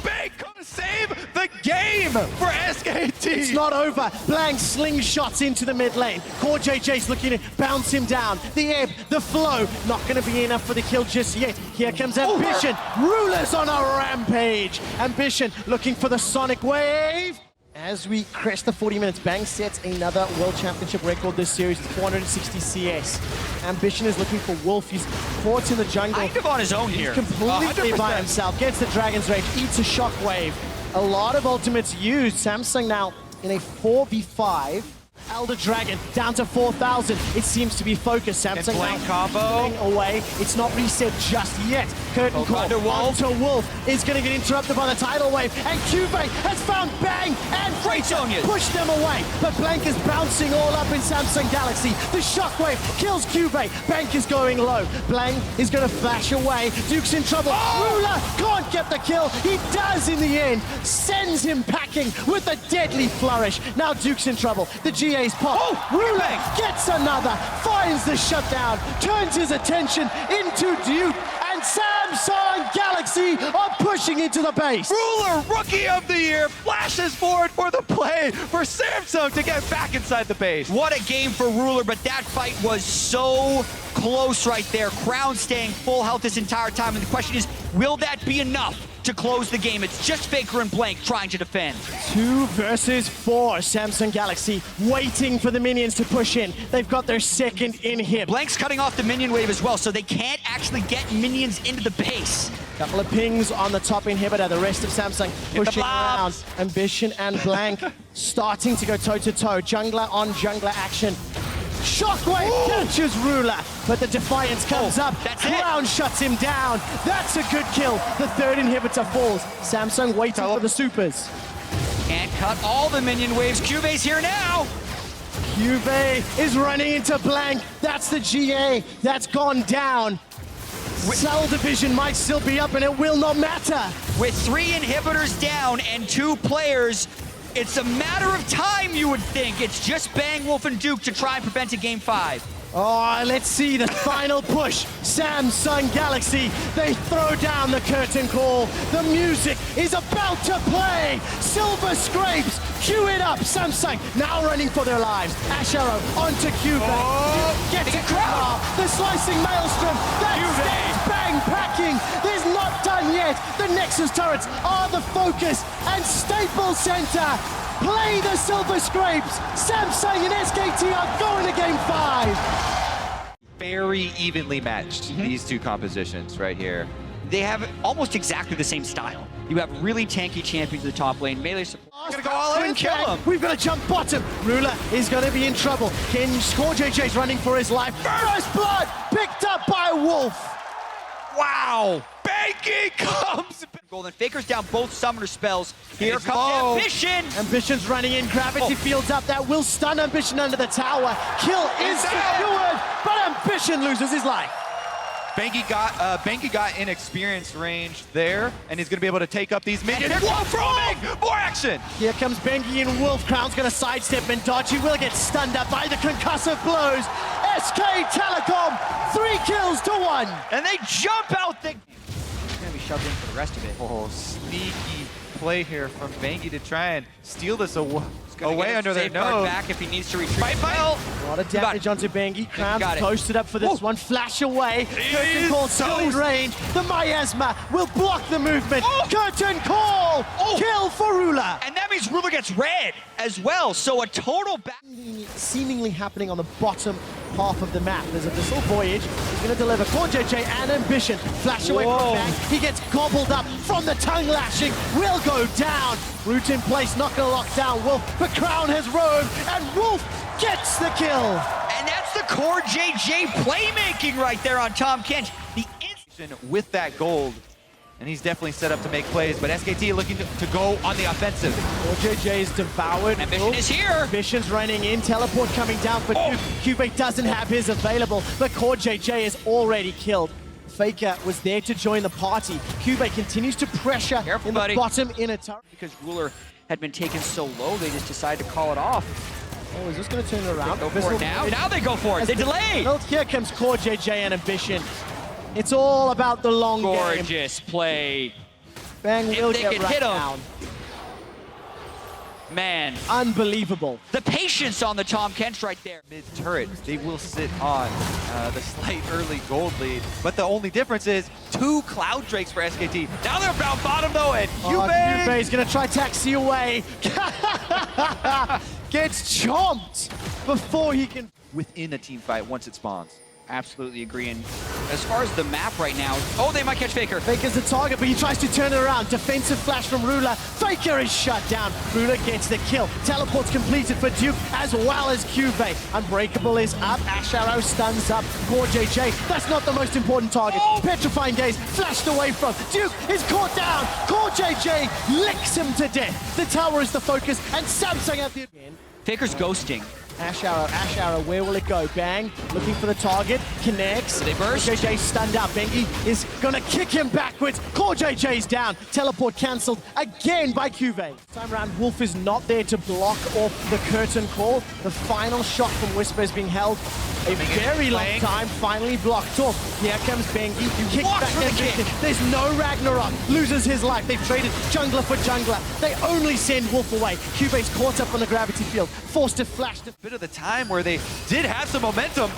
Bang! save the game for SKT. It's not over. Blank slingshots into the mid lane. Core JJ's looking to bounce him down. The ebb, the flow, not going to be enough for the kill just yet. Here comes Ambition. Rulers on a rampage. Ambition looking for the Sonic Wave. As we crest the 40 minutes, Bang sets another World Championship record this series. It's 460 CS. Ambition is looking for Wolf. He's caught in the jungle. Kind of on his own here. Completely 100%. by himself. Gets the Dragon's Rage, eats a Shockwave. A lot of ultimates used. Samsung now in a 4v5. Elder Dragon down to 4,000. It seems to be focused. Samsung Blank now combo. pulling away. It's not reset just yet. Curtain call onto Wolf is going to get interrupted by the tidal wave. And Cubase has found Bang and Sonya. push them away. But Blank is bouncing all up in Samsung Galaxy. The Shockwave kills Cubase. Blank is going low. Blank is going to flash away. Duke's in trouble. Ruler can't get the kill. He does in the end. Sends him packing with a deadly flourish. Now Duke's in trouble. The GA's pop. Ruler gets another. Finds the shutdown. Turns his attention into Duke. And Samsung Galaxy are pushing into the base. Ruler, Rookie of the Year, flashes forward for the play for Samsung to get back inside the base. What a game for Ruler, but that fight was so close right there. Crown staying full health this entire time, and the question is, will that be enough to close the game? It's just Faker and Blank trying to defend. 2 versus 4. Samsung Galaxy waiting for the minions to push in. They've got their second inhib. Blank's cutting off the minion wave as well, so they can't actually get minions into the base. Couple of pings on the top inhibitor. The rest of Samsung pushing around. blobs. Ambition and Blank starting to go toe-to-toe. Jungler on jungler action. Shockwave catches Ruler, but the Defiance comes up. That's it. Crown shuts him down. That's a good kill. The third inhibitor falls. Samsung waiting for the supers. Can't cut all the minion waves. Cubase here now. Cubase is running into Blank. That's the GA. That's gone down. Cell division might still be up and it will not matter. With 3 inhibitors down and 2 players, it's a matter of time, you would think. It's just Bang, Wolf, and Duke to try and prevent a game 5. Oh, let's see the final push. Samsung Galaxy, they throw down the curtain call. The music is about to play. Silver Scrapes, cue it up. Samsung now running for their lives. Ash Arrow onto Cubase. Gets it crowd. The slicing maelstrom. That's Bang packing. There's not done yet. The Nexus turrets are the focus. And Staples Center play the Silver Scrapes. Samsung and SKT are going to game 5. Very evenly matched, these two compositions right here. They have almost exactly the same style. You have really tanky champions in the top lane. Melee support. Gonna go all in and kill him. We've got to jump bottom. Ruler is going to be in trouble. Core JJ's running for his life. First blood picked up by Wolf. Wow! Banky comes! Golden Faker's down both summoner spells. Here It's comes low. Ambition. Ambition's running in. Gravity fields up. That will stun Ambition under the tower. Kill is secured, but Ambition loses his life. Banky got inexperienced range there, and he's gonna be able to take up these minions. Wolf roaming! More action! Here comes Bengi and Wolf. Crown's going to sidestep and dodge. He will get stunned up by the concussive blows. SK Telecom, 3 kills to 1. And they jump out the... He's gonna be shoved in for the rest of it. Oh, sneaky play here from Banky to try and steal this away Get under their safeguard nose. back if he needs to retreat. Fight! A lot of damage onto Bengi. Crown's got it. posted up for this one. Flash away. Curtain call still in range. The Miasma will block the movement. Curtain call! Kill for Ruler. And that means Ruler gets red as well. So a total back... Seemingly happening on the bottom half of the map. There's a Vessel Voyage. He's going to deliver Core JJ and Ambition. Flash away from Bang. He gets gobbled up from the tongue lashing. Will go down. Root in place, not going to lock down Wolf. But Crown has roamed, and Wolf gets the kill. And that's the Core JJ playmaking right there on Tom Kench. The with that gold, and he's definitely set up to make plays, but SKT looking to go on the offensive. Core JJ is devoured. Ambition is here. Ambition's running in. Teleport coming down for Duke. Cubase doesn't have his available, but Core JJ is already killed. Faker was there to join the party. Cubase continues to pressure in the bottom inner turret. Because Ruler had been taken so low, they just decided to call it off. Oh, is this going to turn it around? Go for it now. Now they go for it. They delay. Well, here comes Core JJ and Ambition. It's all about the long game. Gorgeous play. Bang if will they get can right hit him. down. Man, Unbelievable. the patience on the Tom Kench right there. Mid-turret, they will sit on the slight early gold lead. But the only difference is 2 Cloud Drakes for SKT. Now they're about bottom though, and Yube's gonna try taxi away. Gets chomped before he can. within a team fight once it spawns. Absolutely agree. And as far as the map right now, oh, they might catch Faker. Faker's the target, but he tries to turn it around. Defensive flash from Ruler. Faker is shut down. Ruler gets the kill. Teleport's completed for Duke as well as Cuvee. Unbreakable is up. Ash Arrow stuns up. Core JJ. That's not the most important target. Oh! Petrifying Gaze flashed away from. Duke is caught down. Core JJ licks him to death. The tower is the focus, and Samsung at the end. Faker's ghosting. Ash Arrow, where will it go? Bang, looking for the target, connects. They burst. Core JJ stunned up. Bengi is gonna kick him backwards. Core JJ's down. Teleport cancelled again by Cuvee. This time around, Wolf is not there to block off the curtain call. The final shot from Whisper is being held a very long time, finally blocked off. Here comes Bengi. Kicks walks back for the Ambition. kick. There's no Ragnarok. Loses his life. They've traded jungler for jungler. They only send Wolf away. Cuve's caught up on the gravity field. Forced to flash to Bit of the time where they did have some momentum.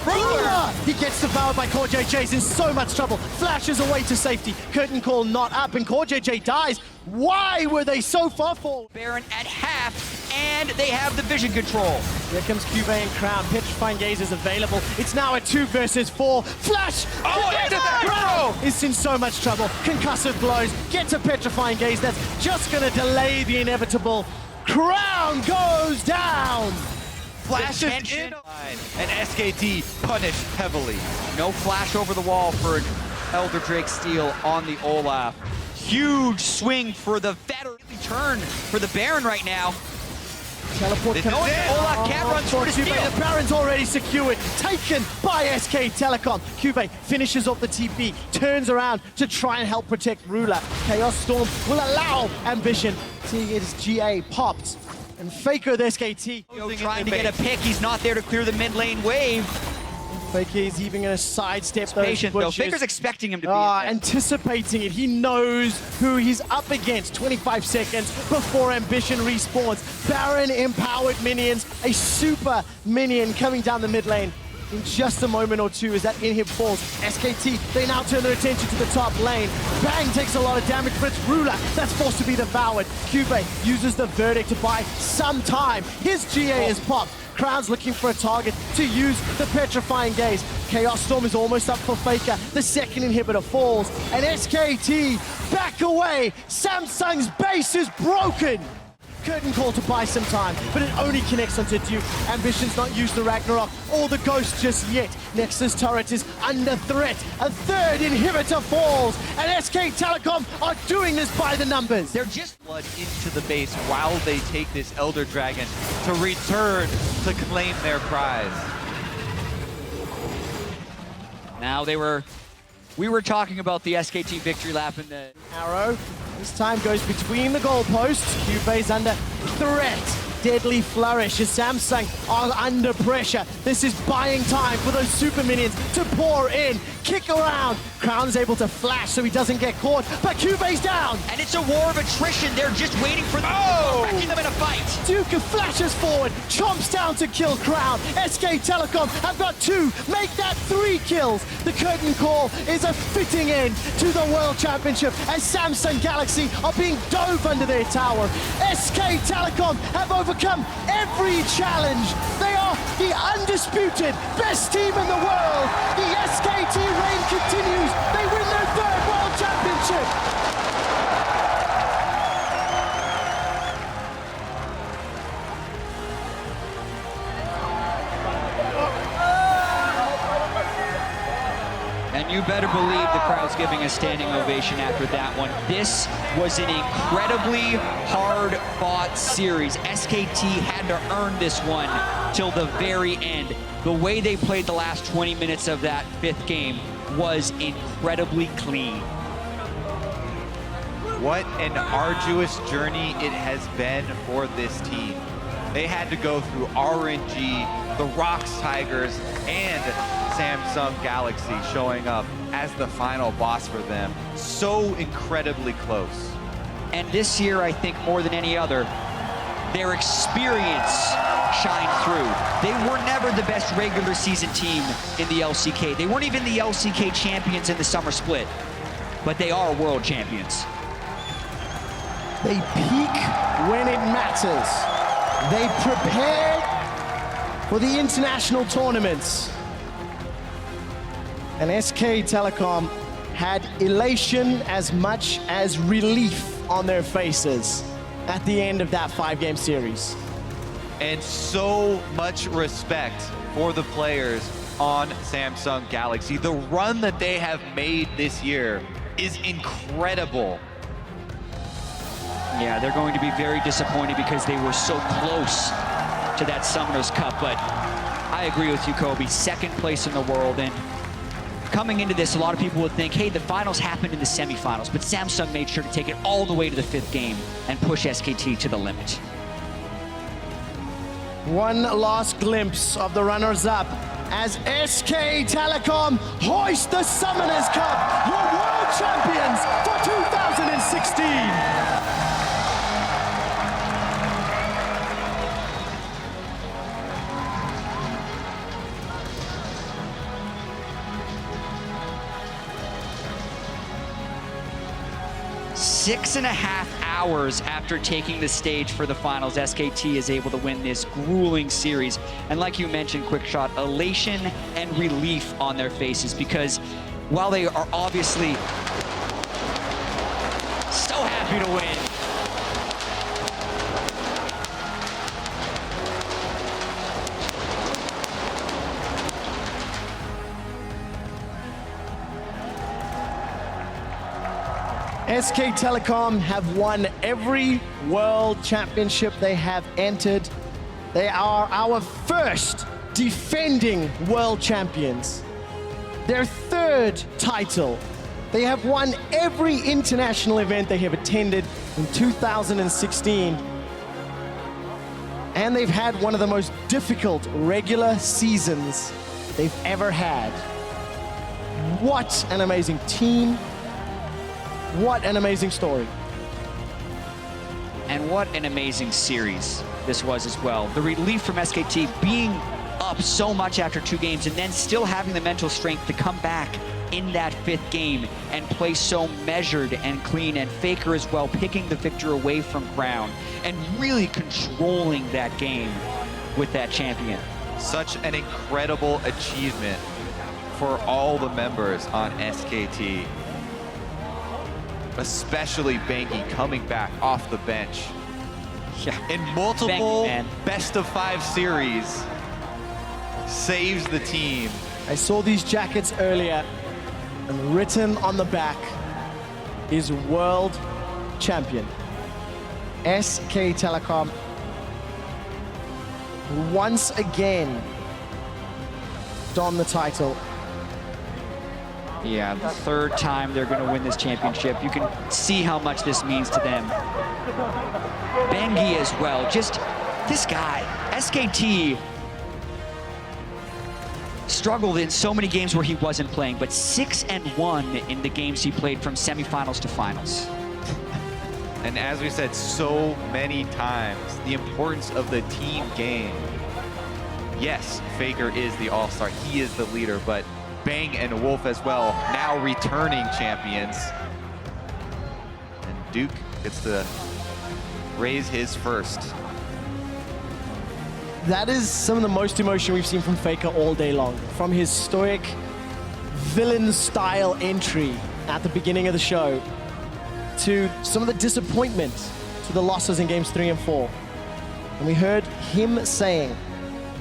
Ruler! He gets devoured by Core JJ's in so much trouble. Flashes away to safety. Curtain call not up, and Core JJ dies. Why were they so far forward? Baron at half, and they have the vision control. Here comes Cuvee and Crown. Petrifying Gaze is available. It's now a 2 versus 4. Flash! Oh, into that Crown is in so much trouble. Concussive blows. Gets a Petrifying Gaze. That's just going to delay the inevitable. Crown goes down! Flashes Attention. in, and SKT punished heavily. No flash over the wall for an Elder Drake steal on the Olaf. Huge swing for the veteran turn for the Baron right now. Teleport This is coming. it. Olaf can't run through to Cuvee, steal. the Baron's already secured. Taken by SK Telecom. Cuvee finishes off the TP. Turns around to try and help protect Ruler. Chaos Storm will allow Ambition. Seeing his GA popped. And Faker with SKT. Trying to get a pick. He's not there to clear the mid lane wave. Faker is even going to sidestep those Patient though. bushes. Faker's expecting him to be in there. Anticipating it. He knows who he's up against. 25 seconds before Ambition respawns. Baron empowered minions. A super minion coming down the mid lane. In just a moment or two as that inhib falls. SKT, they now turn their attention to the top lane. Bang takes a lot of damage, but it's Ruler that's forced to be devoured. Cuvee uses the verdict to buy some time. His GA is popped. Crown's looking for a target to use the Petrifying Gaze. Chaos Storm is almost up for Faker. The second inhibitor falls, and SKT back away. Samsung's base is broken. Curtain call to buy some time, but it only connects onto Duke. Ambition's not used the Ragnarok or the Ghost just yet. Nexus turret is under threat. A third inhibitor falls, and SK Telecom are doing this by the numbers. They're just Blood into the base while they take this Elder Dragon to return to claim their prize. now we were talking about the SKT victory lap in the Arrow, this time goes between the goalposts. Cuve's under threat. Deadly flourish as Samsung are under pressure. This is buying time for those super minions to pour in. Kick around. Crown's able to flash so he doesn't get caught, but Cuve's down. and it's a war of attrition. They're just waiting for wrecking them in a fight. Duke flashes forward, chomps down to kill Crown. SK Telecom have got 2, make that 3 kills. The curtain call is a fitting end to the World Championship as Samsung Galaxy are being dove under their tower. SK Telecom have overcome every challenge. They are the undisputed best team in the world. The SKT reign continues. They win their 3rd World Championship. And you better believe the crowd's giving a standing ovation after that one. This was an incredibly hard-fought series. SKT had to earn this one till the very end. The way they played the last 20 minutes of that 5th game was incredibly clean. What an arduous journey it has been for this team. They had to go through RNG, the Rocks Tigers, and Samsung Galaxy showing up as the final boss for them. So incredibly close. And this year, I think more than any other, their experience shined through. They were never the best regular season team in the LCK. They weren't even the LCK champions in the summer split, but they are world champions. They peak when it matters. They prepare for the international tournaments. And SK Telecom had elation as much as relief on their faces at the end of that 5-game series. And so much respect for the players on Samsung Galaxy. The run that they have made this year is incredible. Yeah, they're going to be very disappointed because they were so close to that Summoners Cup, but I agree with you, Kobe. Second place in the world, and coming into this, a lot of people would think, hey, the finals happened in the semifinals, but Samsung made sure to take it all the way to the 5th game and push SKT to the limit. One last glimpse of the runners-up as SK Telecom hoist the Summoners Cup, your world champions for 2016. 6.5 hours after taking the stage for the finals, SKT is able to win this grueling series. And like you mentioned, Quickshot, elation and relief on their faces, because while they are obviously so happy to win, SK Telecom have won every world championship they have entered. They are our first defending world champions. Their 3rd title. They have won every international event they have attended in 2016. And they've had one of the most difficult regular seasons they've ever had. What an amazing team. What an amazing story. And what an amazing series this was as well. The relief from SKT being up so much after 2 games and then still having the mental strength to come back in that 5th game and play so measured and clean, and Faker as well picking the victor away from Crown and really controlling that game with that champion. Such an incredible achievement for all the members on SKT. Especially Bengi coming back off the bench. Yeah. In multiple Bengi, best-of-5 series, saves the team. I saw these jackets earlier, and written on the back is World Champion. SK Telecom once again don the title. Yeah, the 3rd time they're going to win this championship. You can see how much this means to them. Bengi as well. Just this guy, SKT, struggled in so many games where he wasn't playing, but 6-1 in the games he played from semifinals to finals. And as we said so many times, the importance of the team game. Yes, Faker is the all-star. He is the leader, but Bang and Wolf as well, now returning champions. And Duke gets to raise his first. That is some of the most emotion we've seen from Faker all day long. From his stoic, villain-style entry at the beginning of the show, to some of the disappointment to the losses in games 3 and 4. And we heard him saying,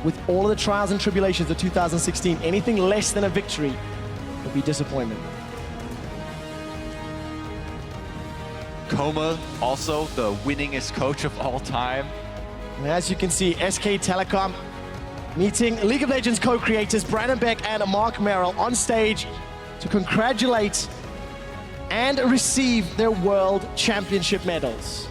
with all of the trials and tribulations of 2016, anything less than a victory would be disappointment. Coma, also the winningest coach of all time. And as you can see, SK Telecom meeting League of Legends co-creators Brandon Beck and Mark Merrill on stage to congratulate and receive their World Championship medals.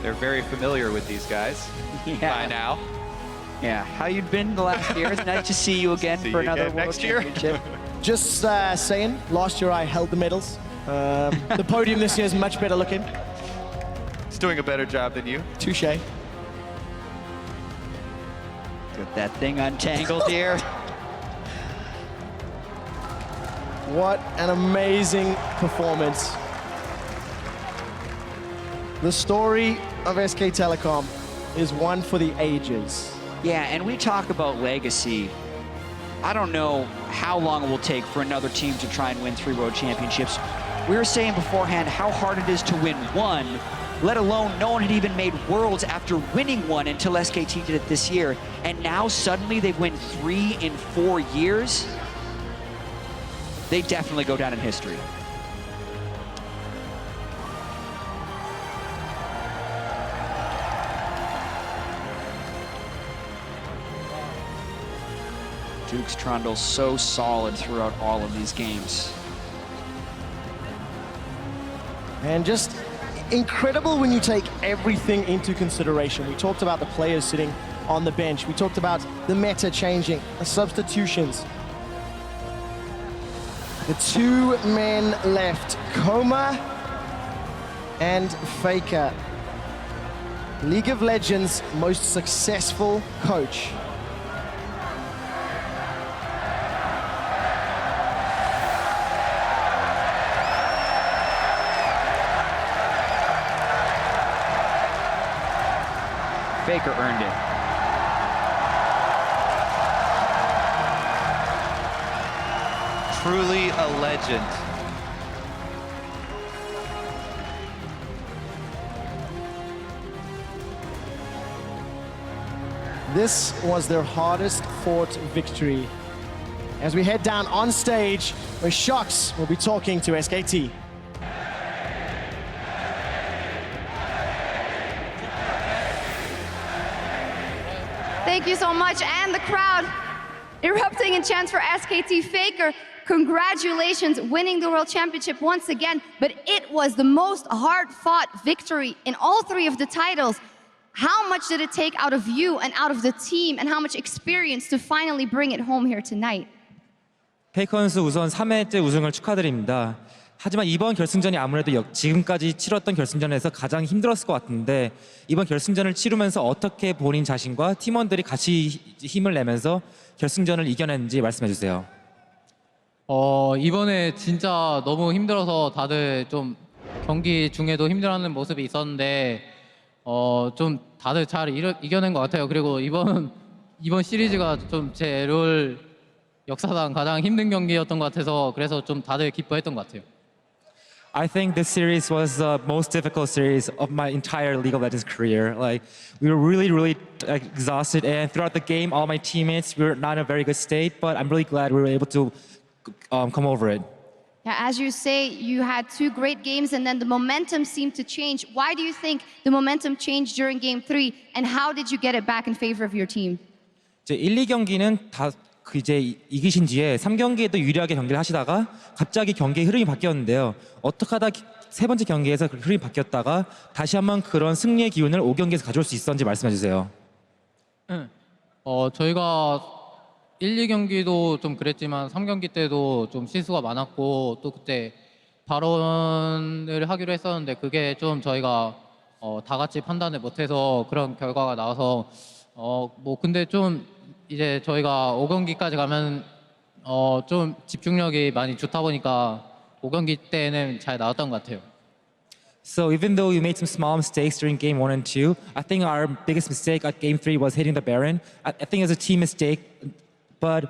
They're very familiar with these guys by now. Yeah, how you been the last year? It's nice to see you again See for you another again World next year. Championship. Just saying, last year I held the medals. The podium this year is much better looking. He's doing a better job than you. Touche. Get that thing untangled here. What an amazing performance. The story of SK Telecom is one for the ages. Yeah, and we talk about legacy. I don't know how long it will take for another team to try and win 3 World Championships. We were saying beforehand how hard it is to win 1, let alone no one had even made Worlds after winning 1 until SKT did it this year. And now suddenly they win 3 in 4 years. They definitely go down in history. Duke's Trundle so solid throughout all of these games. And just incredible when you take everything into consideration. We talked about the players sitting on the bench. We talked about the meta changing, the substitutions. The 2 men left, Coma and Faker. League of Legends' most successful coach. Faker earned it. Truly a legend. This was their hardest fought victory. As we head down on stage, where Shocks will be talking to SKT. Thank you so much, and the crowd erupting in chants for SKT. Faker, congratulations, winning the World Championship once again, but it was the most hard-fought victory in all 3 of the titles. How much did it take out of you and out of the team, and how much experience to finally bring it home here tonight? 페이커 선수 우선 3회째 우승을 축하드립니다. 하지만 이번 결승전이 아무래도 지금까지 치렀던 결승전에서 가장 힘들었을 것 같은데 이번 결승전을 치르면서 어떻게 본인 자신과 팀원들이 같이 힘을 내면서 결승전을 이겨냈는지 말씀해 주세요. 이번에 진짜 너무 힘들어서 다들 좀 경기 중에도 힘들어하는 모습이 있었는데 좀 다들 잘 이겨낸 것 같아요. 그리고 이번 시리즈가 좀 제 롤 역사상 가장 힘든 경기였던 것 같아서 그래서 좀 다들 기뻐했던 것 같아요. I think this series was the most difficult series of my entire League of Legends career. Like we were really exhausted, and throughout the game, all my teammates we were not in a very good state. But I'm really glad we were able to come over it. Yeah, as you say, you had 2 great games, and then the momentum seemed to change. Why do you think the momentum changed during Game 3, and how did you get it back in favor of your team? 이제 1, 2경기는 다 이제 이기신 뒤에 3경기에도 유리하게 경기를 하시다가 갑자기 경기의 흐름이 바뀌었는데요. 어떻게 하다 3번째 경기에서 그 흐름이 바뀌었다가 다시 한번 그런 승리의 기운을 5경기에서 가져올 수 있었는지 말씀해 주세요. 저희가 1, 2경기도 좀 그랬지만 3경기 때도 좀 실수가 많았고 또 그때 발언을 하기로 했었는데 그게 좀 저희가 다 같이 판단을 못해서 그런 결과가 나와서 근데 좀 이제 저희가 5경기까지 가면 좀 집중력이 많이 좋다 보니까 5경기 때는 잘 나왔던 것 같아요. So even though we made some small mistakes during game 1 and 2, I think our biggest mistake at game 3 was hitting the Baron. I think it was a team mistake, but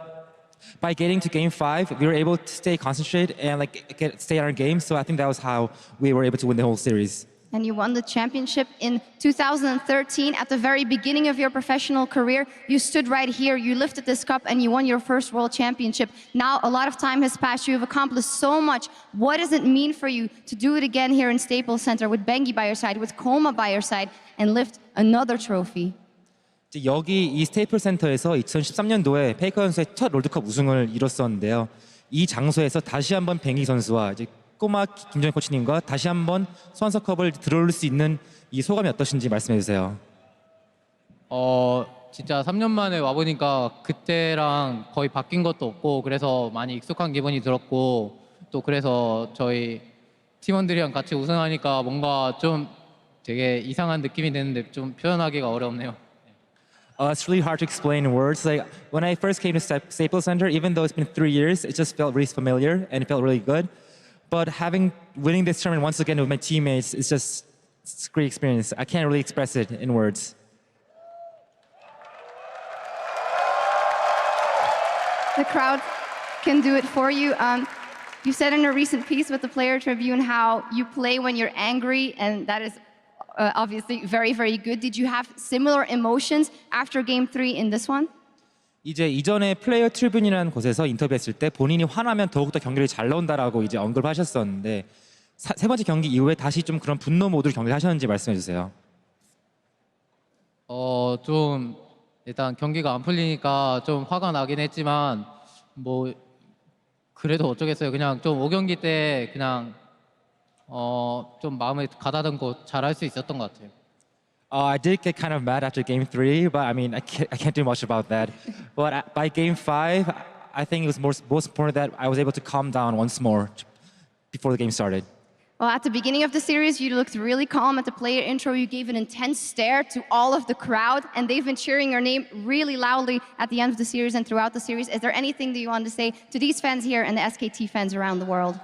by getting to game 5, we were able to stay concentrated and stay on our game. So I think that was how we were able to win the whole series. And you won the championship in 2013 at the very beginning of your professional career. You stood right here, you lifted this cup, and you won your first World Championship. Now, a lot of time has passed. You've accomplished so much. What does it mean for you to do it again here in Staples Center with Bengi by your side, with Koma by your side, and lift another trophy? 여기 이 스테이플 센터에서 2013년도에 페이커 선수의 첫 롤드컵 우승을 이뤘었는데요. 이 장소에서 다시 한번 뱅기 선수와 이제 꼬마 김정희 코치님과 다시 한번 수원서컵을 들어올 수 있는 이 소감이 어떠신지 말씀해 주세요. 진짜 3년 만에 와보니까 그때랑 거의 바뀐 것도 없고 그래서 많이 익숙한 기분이 들었고 또 그래서 저희 팀원들이랑 같이 우승하니까 뭔가 좀 되게 이상한 느낌이 드는데 좀 표현하기가 어렵네요. It's really hard to explain in words. Like when I first came to Staples Center, even though it's been 3 years, it just felt really familiar and it felt really good. But winning this tournament once again with my teammates, it's a great experience. I can't really express it in words. The crowd can do it for you. You said in a recent piece with the Player Tribune how you play when you're angry, and that is obviously very, very good. Did you have similar emotions after Game 3 in this one? 이제 이전에 플레이어 트리뷴이라는 곳에서 인터뷰했을 때 본인이 화나면 더욱더 경기를 잘 나온다라고 이제 언급하셨었는데 세 번째 경기 이후에 다시 좀 그런 분노 모드로 경기를 하셨는지 말씀해 주세요. 좀 일단 경기가 안 풀리니까 좀 화가 나긴 했지만 뭐 그래도 어쩌겠어요. 그냥 좀 5경기 때 그냥 좀 마음에 가다듬고 잘할 수 있었던 것 같아요. I did get kind of mad after Game 3, but I mean I can't do much about that. But by Game 5, I think it was most important that I was able to calm down once more before the game started. Well, at the beginning of the series, you looked really calm. At the player intro, you gave an intense stare to all of the crowd, and they've been cheering your name really loudly at the end of the series and throughout the series. Is there anything that you want to say to these fans here and the SKT fans around the world?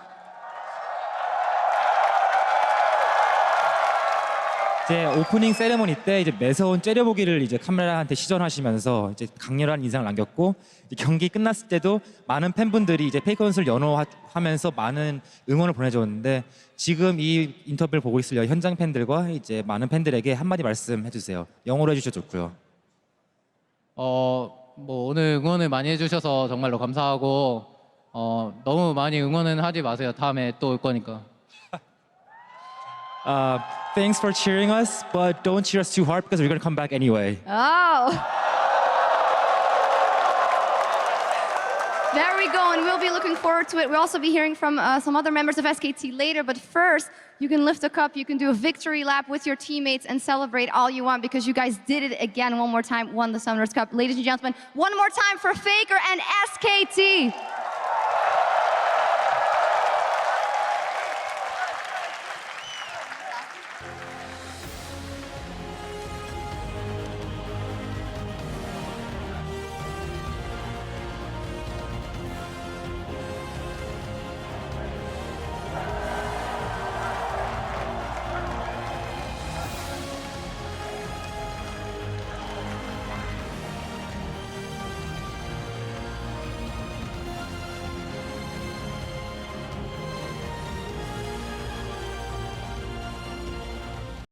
이제 오프닝 세레모니 때 이제 매서운 째려보기를 이제 카메라한테 시전하시면서 이제 강렬한 인상을 남겼고 경기 끝났을 때도 많은 팬분들이 이제 페이커선수를 연호하면서 많은 응원을 보내줬는데 지금 이 인터뷰를 보고 있을 현장 팬들과 이제 많은 팬들에게 한마디 말씀해 주세요. 영어로 해주셔도 좋고요. 뭐 오늘 응원을 많이 해주셔서 정말로 감사하고 너무 많이 응원은 하지 마세요. 다음에 또 올 거니까. Thanks for cheering us, but don't cheer us too hard because we're going to come back anyway. Oh! There we go, and we'll be looking forward to it. We'll also be hearing from some other members of SKT later, but first, you can lift a cup, you can do a victory lap with your teammates and celebrate all you want because you guys did it again one more time, won the Summoners Cup. Ladies and gentlemen, one more time for Faker and SKT.